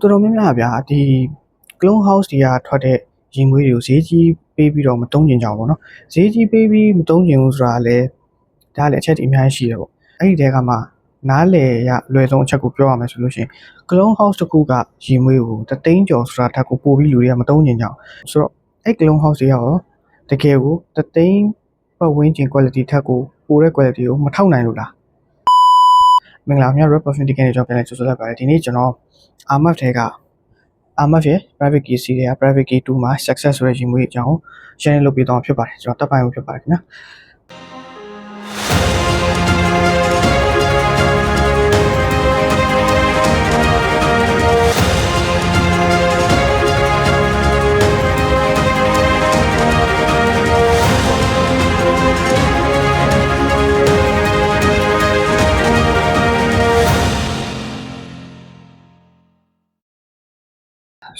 တော်တော်များများဗျာဒီ clone house တွေကထွက်တဲ့ရင်မွေးတွေကိုဈေးကြီးပေးပြီးတော့မတုံးကျင်ကြဘူးပေါ့နော်ဈေးကြီးပေးပြီးမတုံးကျင်ဘူးဆိုတာလည်းဒါလည်းအချက်ဒီအများကြီးရှိတယ်ပေါ့အဲ့ဒီတဲကမှနားလေရလွယ်ဆုံးအချက်ကိုပြောရမယ်ဆိုလို့ရှိရင် clone house တစ်ခုကရင်မွေးကိုတသိန်းကျော်ဆိုတာထက်ကိုပိုပြီးလူတွေကမတုံးကျင်ကြအောင်ဆိုတော့အဲ့ clone house တွေရောတကယ်ကိုတသိန်းပတ်ဝန်းကျင် quality ထက်ကိုပိုတဲ့ quality ကိုမထောက်နိုင်လို့လားမင်္ဂလာခင်ဗျာ Red Perfume ဒီကနေ့ကျွန်တော်ပြန်လည်ကြိုဆိုလိုက်ပါတယ်ဒီနေ့ကျွန်တော် Armaf ထဲက Armaf ရဲ့ private key series က private key 2မှာ success ဆိုတဲ့ရင်မွေးအကြောင်း share လုပ်ပေးတော့ဖြစ်ပါတယ်ကျွန်တော်တပ်ပိုင်မှုဖြစ်ပါတယ်ခင်ဗျာ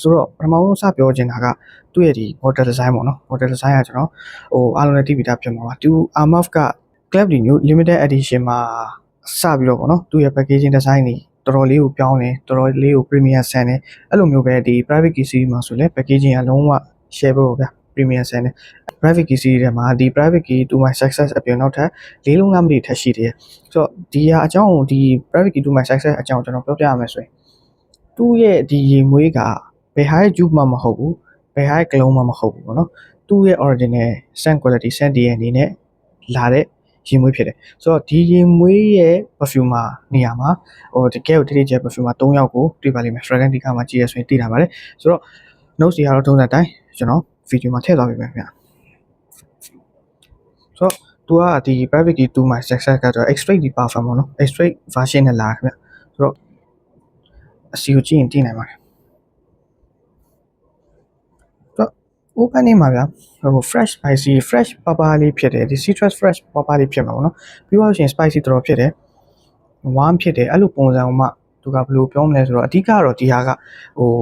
ဆိုတော့ပထမဆုံးစပြောချင်တာကသူ့ရဲ့ဒီ model design ပေါ့နော် model design ကကျွန်တော်အားလုံးလည်းသိပြီးသားဖြစ်မှာပါသူ Armaf က Club D New Limited Edition မှာစပြီးတော့ပေါ့နော်သူ့ရဲ့ packaging design တွေတော်တော်လေးကိုပြောင်းတယ်တော်တော်လေးကို premium ဆန်တယ်အဲ့လိုမျိုးပဲဒီ private key series မှာဆိုလည်း packaging ကလုံးဝ share ပေါ့ဗျာ premium ဆန်တယ် private key series ထဲမှာဒီ private key 2 my success အပြင်နောက်ထပ်၄လုံးငါးမတိထပ်ရှိတယ်ဆိုတော့ဒီဟာအကြောင်းကိုဒီ private key 2 my success အကြောင်းကျွန်တော်ပြောပြရမယ်ဆိုရင်သူ့ရဲ့ဒီရေမွေးကဘယ်ဟာရဲ့ juice မှမဟုတ်ဘူးဘယ်ဟာရဲ့ clone မှမဟုတ်ဘူးပေါ့နော်သူ့ရဲ့ original scent quality scent DNA နဲ့လာတဲ့ရေမွေးဖြစ်တယ်ဆိုတော့ဒီရေမွေးရဲ့ perfume နေရာမှာတကယ်ကိုတိတိကျကျ perfume 3ယောက်ကိုတွေ့ပါလိမ့်မယ် fragrance ဒီကမှာကြည့်ရဆိုရင်သိတာပါတယ်ဆိုတော့ notes တွေကတော့ထုံးစံတိုင်းကျွန်တော် video မှာထည့်သွားပေးမယ်ခင်ဗျဆိုတော့သူကဒီ private key 2 my success ကတော့ extrait ဒီ parfum ပေါ့နော် extrait version နဲ့လာခင်ဗျဆိုတော့အစီကိုကြည့်ရင်သိနိုင်ပါတယ်open နေမှာဗျာဟို fresh spicy fresh pepper လေးဖြစ်တယ်ဒီ citrus fresh pepper လေးဖြစ်မှာပေါ့နော်ပြီးတော့ရှင် spicy တော်တော်ဖြစ်တယ် warm ဖြစ်တယ်အဲ့လိုပုံစံမှသူကဘယ်လိုပြောမလဲဆိုတော့အဓိကတော့ဒီဟာကဟို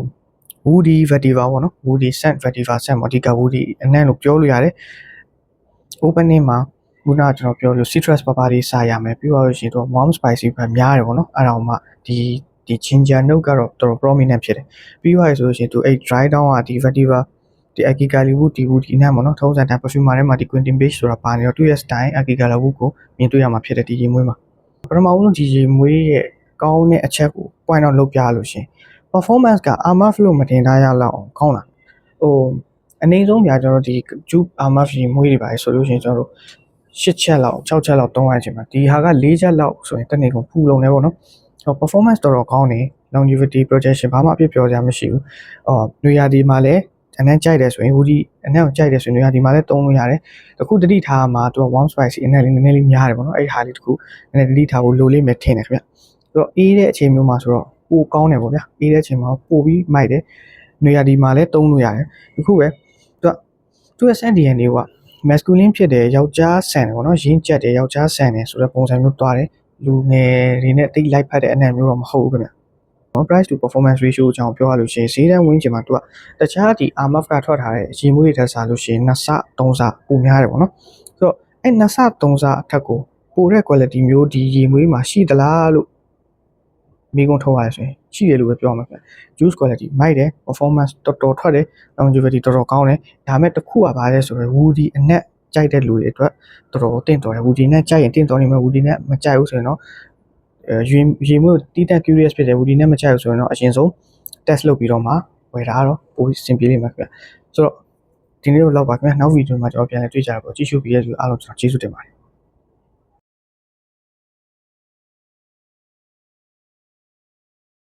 woody vetiver ပေါ့နော် woody scent vetiver scent ပေါ့အဓိက woody အနံ့လို့ပြောလို့ရတယ် open နေမှာခုနကကျွန်တော်ပြောလို့ citrus pepper လေးစားရမယ်ပြီးတော့ရှင်သူ warm spicy ပဲများတယ်ပေါ့နော်အဲ့ဒါမှဒီ ginger note ကတော့တော်တော် prominent ဖြစ်တယ်ပြီးတော့ဆိုလို့ရှင်သူအဲ့ dry down ကဒီ vetiverဒီ Akigala wood ဒီ wood ဒီနဲ့ပေါ့နော်ထုံးစံတိုင်း perfume ထဲမှာဒီ Quentin Beige ဆိုတာပါနေတော့သူ့ရဲ့ style Akigala wood ကိုမြင်တွေ့ရမှာဖြစ်တဲ့ဒီရေမွေးမှာပထမဆုံးဒီရေမွေးရဲ့ကောင်းတဲ့အချက်ကို point out လုပ်ပြလို့ရှင် performance က Armaf လို့မတင်ထားရလောက်အောင်ကောင်းတာအနေဆုံးညာကျွန်တော်ဒီ Jupe Armaf ရေမွေးတွေပါဆိုလို့ရှင်ကျွန်တော်တို့8ချက်လောက်6ချက်လောက်သုံးရခြင်းမှာဒီဟာက4ချက်လောက်ဆိုရင်တနေ့ကုန်ဖူလုံးတယ်ပေါ့နော်performance တော်တော်ကောင်းတယ် longevity projection ဘာမှအပြစ်ပြောကြမရှိဘူးနွေရာသီမှာလည်းအနံ့ကြိုက်တယ်ဆိုရင် woody အနံ့ကိုကြိုက်တယ်ဆိုရင်နွေရာသီမှာလည်းသုံးလို့ရတယ်တခုတတိထားမှာသူက warm spicy အနံ့လေးနည်းနည်းလေးများတယ်ပေါ့နော်အဲ့ဒီဟာလေးတခုနည်းနည်းတတိထားဖို့လိုလေးမယ်ထင်တယ်ခင်ဗျဆိုတော့အေးတဲ့အချိန်မျိုးမှာဆိုတော့ပိုကောင်းတယ်ပေါ့ဗျာအေးတဲ့အချိန်မှာပိုပြီးမိုက်တယ်နွေရာသီမှာလည်းသုံးလို့ရတယ်တခုပဲသူရဲ့ scent DNA က masculine ဖြစ်တယ်ယောက်ျားဆန်တယ်ပေါ့နော်ရင်းကျက်တယ်ယောက်ျားဆန်တယ်ဆိုတဲ့ပုံစံမျိုးတွားတယ်လူငယ်တွေနဲ့တိတ်လိုက်ဖက်တဲ့အနံ့မျိုးတော့မဟုတ်ဘူးခင်ဗျprice to performance ratio အကြောင်းပြောရလို့ရှိရင်ဈေးတန်းဝင်းကျင်မှာသူကတခြားဒီ Armaf ကထွက်ထားတဲ့ရေမွေးတွေထက်စားလို့ရှိရင်2ဆ3ဆပိုများတယ်ပေါ့နော်ဆိုတော့အဲ့2ဆ3ဆအထက်ကိုပိုတဲ့ quality မျိုးဒီရေမွေးမှာရှိသလားလို့မိကုံထုတ်ရဆိုရင်ရှိတယ်လို့ပဲပြောမှာပဲ juice quality မိုက်တယ် performance တော်တော်ထွက်တယ် longevity တော်တော်ကောင်းတယ်ဒါမဲ့တစ်ခုကဘာလဲဆိုတော့ woody အနက်ကြိုက်တဲ့လူတွေအတွက်တော်တော်တင့်တော်တယ် woody နဲ့ကြိုက်ရင်တင့်တော်နေမှာ woody နဲ့မကြိုက်ဘူးဆိုရင်တော့ရေမွေးတီးတက် curious ဖြစ်တယ် woody နဲ့မကြိုက်ဘူးဆိုရင်တော့အရင်ဆုံး test လုပ်ပြီးတော့မှဝယ်တာတော့ပိုအဆင်ပြေလိမ့်မယ်ခင်ဗျဆိုတော့ဒီနေ့တော့လောက်ပါခင်ဗျနောက်ဗီဒီယိုမှာကျွန်တော်ပြန်လည်တွေ့ကြရပါကြည့်ရှုပြီးရတဲ့အားလုံးကျွန်တော်ကျေးဇူးတင်ပါတယ်